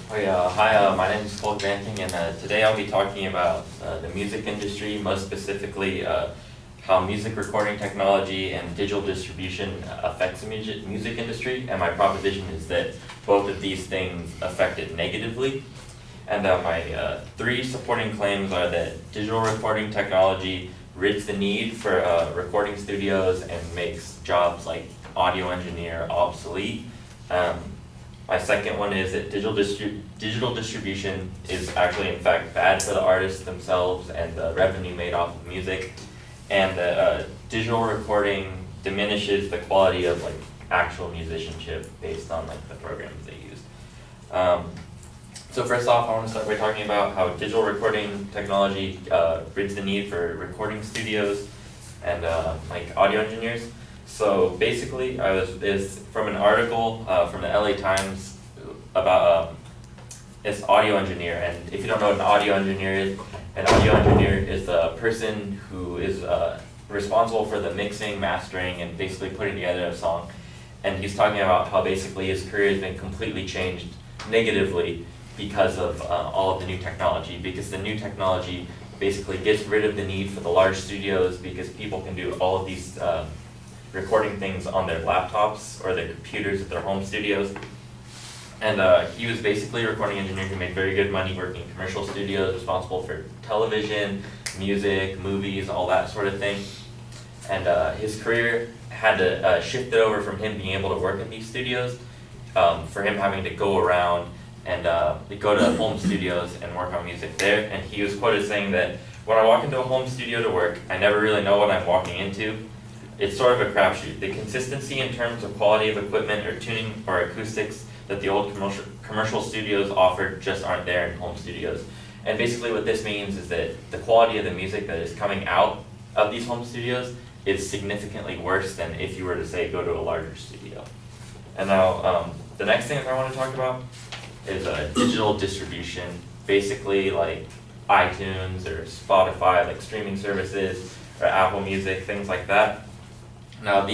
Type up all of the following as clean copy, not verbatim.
Hi, my name is Kohl COF, and today I'll be talking about the music industry, most specifically how music recording technology and digital distribution affects the music industry, and my proposition is that both of these things affect it negatively. And my three supporting claims are that digital recording technology rids the need for recording studios and makes jobs like audio engineer obsolete. My second one is that digital distribution is actually in fact bad for the artists themselves and the revenue made off of music, and that digital recording diminishes the quality of like actual musicianship based on like the programs they use. So first off, I want to start by talking about how digital recording technology rids the need for recording studios and like audio engineers. So basically, is from an article from the LA Times about this audio engineer. And if you don't know what an audio engineer is the person who is responsible for the mixing, mastering, and basically putting together a song. And he's talking about how basically his career has been completely changed negatively because of all of the new technology. Because the new technology basically gets rid of the need for the large studios because people can do all of these recording things on their laptops or their computers at their home studios. And he was basically a recording engineer who made very good money working in commercial studios, responsible for television, music, movies, all that sort of thing. And his career had to shift it over from him being able to work in these studios, for him having to go around and go to home studios and work on music there. And he was quoted saying that, "When I walk into a home studio to work, I never really know what I'm walking into. It's sort of a crapshoot. The consistency in terms of quality of equipment or tuning or acoustics that the old commercial studios offered just aren't there in home studios." And basically what this means is that the quality of the music that is coming out of these home studios is significantly worse than if you were to say go to a larger studio. And now the next thing that I want to talk about is digital distribution, basically like iTunes or Spotify, like streaming services, or Apple Music, things like that. Now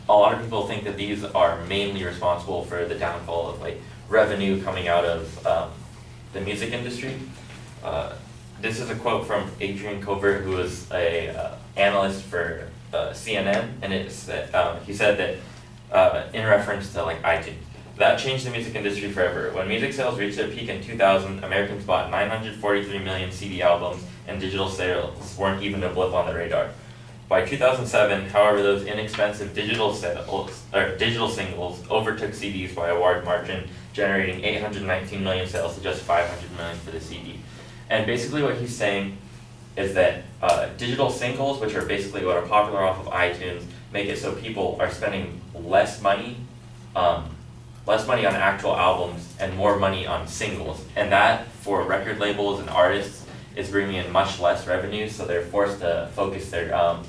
a lot of people think that these are mainly responsible for the downfall of like revenue coming out of the music industry. This is a quote from Adrian Covert, who was a analyst for CNN, and he said that in reference to like iTunes, that changed the music industry forever. When music sales reached their peak in 2000, Americans bought 943 million CD albums, and digital sales weren't even a blip on the radar. By 2007, however, those inexpensive digital singles overtook CDs by a wide margin, generating 819 million sales to just 500 million for the CD. And basically what he's saying is that digital singles, which are basically what are popular off of iTunes, make it so people are spending less money on actual albums and more money on singles. And that, for record labels and artists, is bringing in much less revenue, so they're forced to focus their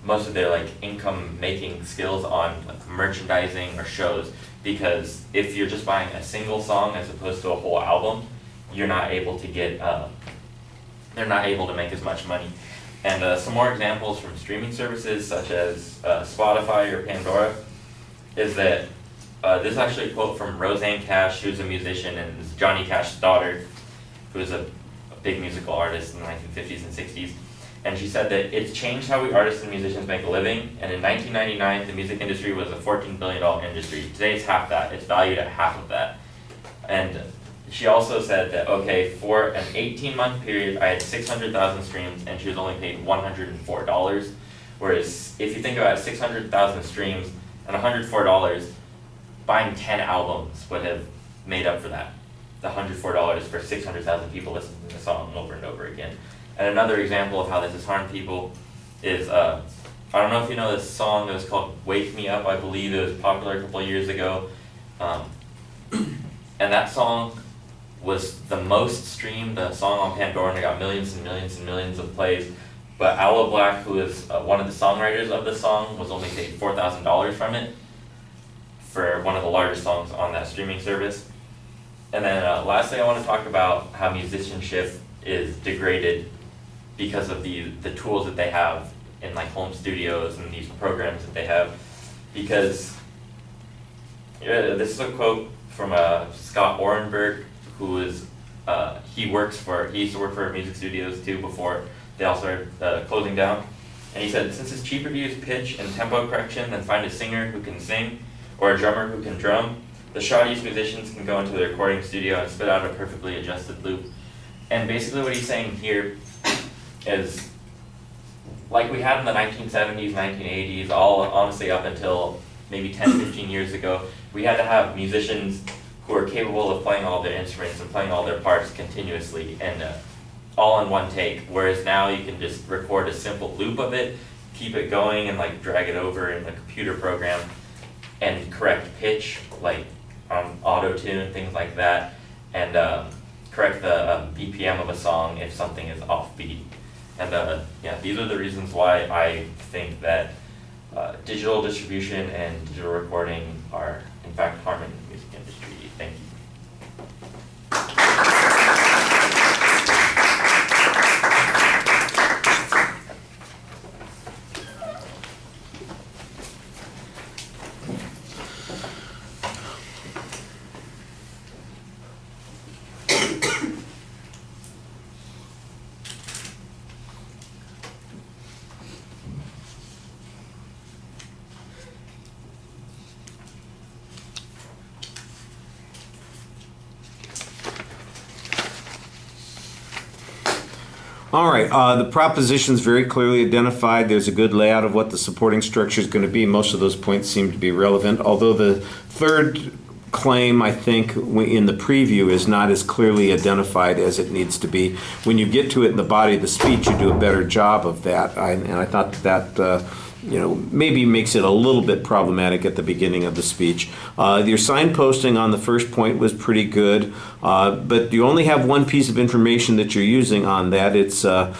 most of their like income making skills on like merchandising or shows, because if you're just buying a single song as opposed to a whole album, you're not able to get they're not able to make as much money. And some more examples from streaming services such as Spotify or Pandora is that this is actually a quote from Rosanne Cash, who's a musician and is Johnny Cash's daughter, who was a big musical artist in the 1950s and 60s. And she said that it's changed how we artists and musicians make a living, and in 1999, the music industry was a $14 billion industry. Today it's half that, it's valued at half of that. And she also said that, okay, for an 18-month period, I had 600,000 streams, and she was only paid $104. Whereas if you think about 600,000 streams and $104, buying 10 albums would have made up for that. The $104 for 600,000 people listening to the song over and over again. And another example of how this has harmed people is, I don't know if you know this song that was called Wake Me Up, I believe it was popular a couple of years ago. And that song was the most streamed song on Pandora, and it got millions and millions and millions of plays. But Aloe Black, who is one of the songwriters of the song, was only paid $4,000 from it for one of the largest songs on that streaming service. And then lastly, I want to talk about how musicianship is degraded because of the tools that they have in like home studios and these programs that they have. Because this is a quote from Scott Orenberg, who is he used to work for music studios too before they all started closing down. And he said, since it's cheaper to use pitch and tempo correction than find a singer who can sing or a drummer who can drum, the shoddiest musicians can go into the recording studio and spit out a perfectly adjusted loop. And basically what he's saying here is, like we had in the 1970s, 1980s, all honestly up until maybe 10, 15 years ago, we had to have musicians who are capable of playing all their instruments and playing all their parts continuously and all in one take, whereas now you can just record a simple loop of it, keep it going and like drag it over in a computer program and correct pitch, like auto-tune, things like that, and correct the BPM of a song if something is offbeat. And yeah, these are the reasons why I think that digital distribution and digital recording are in fact harming the music industry. Thank you. All right, the proposition's very clearly identified. There's a good layout of what the supporting structure is going to be. Most of those points seem to be relevant, although the third claim, I think, in the preview is not as clearly identified as it needs to be. When you get to it in the body of the speech, you do a better job of that. And I thought that maybe makes it a little bit problematic at the beginning of the speech. Your signposting on the first point was pretty good, but you only have one piece of information that you're using on that. It's a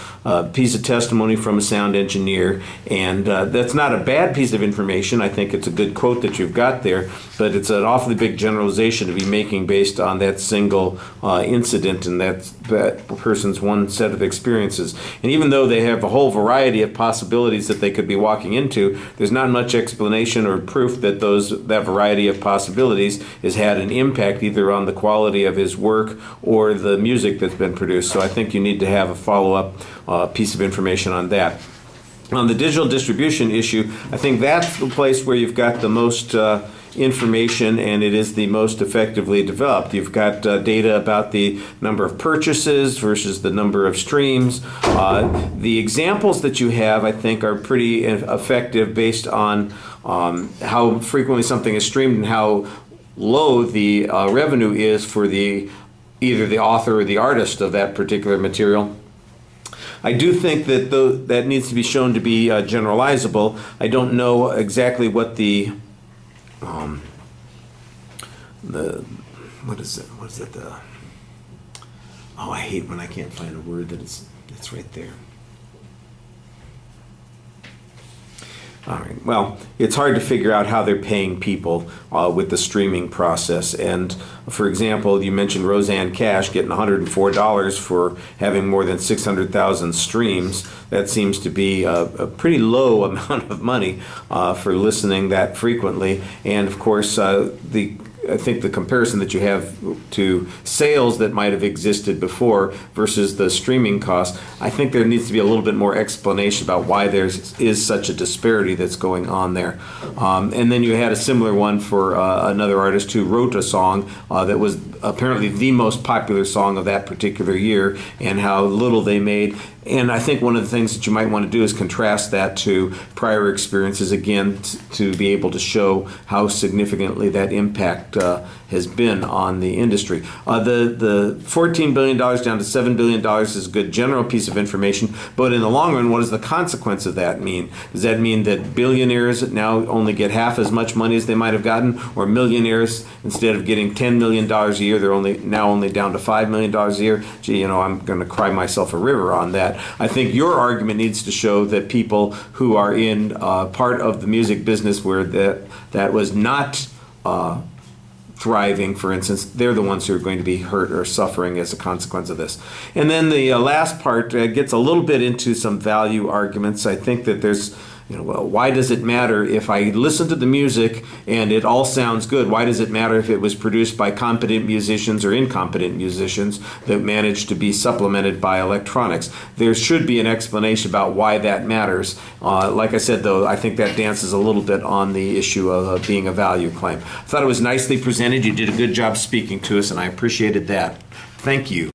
piece of testimony from a sound engineer, and that's not a bad piece of information. I think it's a good quote that you've got there, but it's an awfully big generalization to be making based on that single incident and that person's one set of experiences. And even though they have a whole variety of possibilities that they could be walking into, there's not much explanation or proof that that variety of possibilities has had an impact either on the quality of his work or the music that's been produced. So I think you need to have a follow-up piece of information on that. On the digital distribution issue, I think that's the place where you've got the most information, and it is the most effectively developed. You've got data about the number of purchases versus the number of streams. The examples that you have, I think, are pretty effective based on how frequently something is streamed and how low the revenue is for either the author or the artist of that particular material. I do think that that needs to be shown to be generalizable. I don't know exactly what I hate when I can't find a word that it's right there. All right. Well, it's hard to figure out how they're paying people with the streaming process. And for example, you mentioned Roseanne Cash getting $104 for having more than 600,000 streams. That seems to be a pretty low amount of money for listening that frequently. And of course, I think the comparison that you have to sales that might have existed before versus the streaming costs, I think there needs to be a little bit more explanation about why there is such a disparity that's going on there. And then you had a similar one for another artist who wrote a song that was apparently the most popular song of that particular year, and how little they made. And I think one of the things that you might want to do is contrast that to prior experiences again to be able to show how significantly that impact has been on the industry. The $14 billion down to $7 billion is a good general piece of information, but in the long run, what does the consequence of that mean? Does that mean that billionaires now only get half as much money as they might have gotten, or millionaires, instead of getting $10 million a year, they're only down to $5 million a year? Gee, I'm going to cry myself a river on that. I think your argument needs to show that people who are in part of the music business where that was not thriving, for instance, they're the ones who are going to be hurt or suffering as a consequence of this. And then the last part gets a little bit into some value arguments. I think that there's Well, why does it matter if I listen to the music and it all sounds good? Why does it matter if it was produced by competent musicians or incompetent musicians that managed to be supplemented by electronics? There should be an explanation about why that matters. Like I said, though, I think that dances a little bit on the issue of being a value claim. I thought it was nicely presented. You did a good job speaking to us, and I appreciated that. Thank you.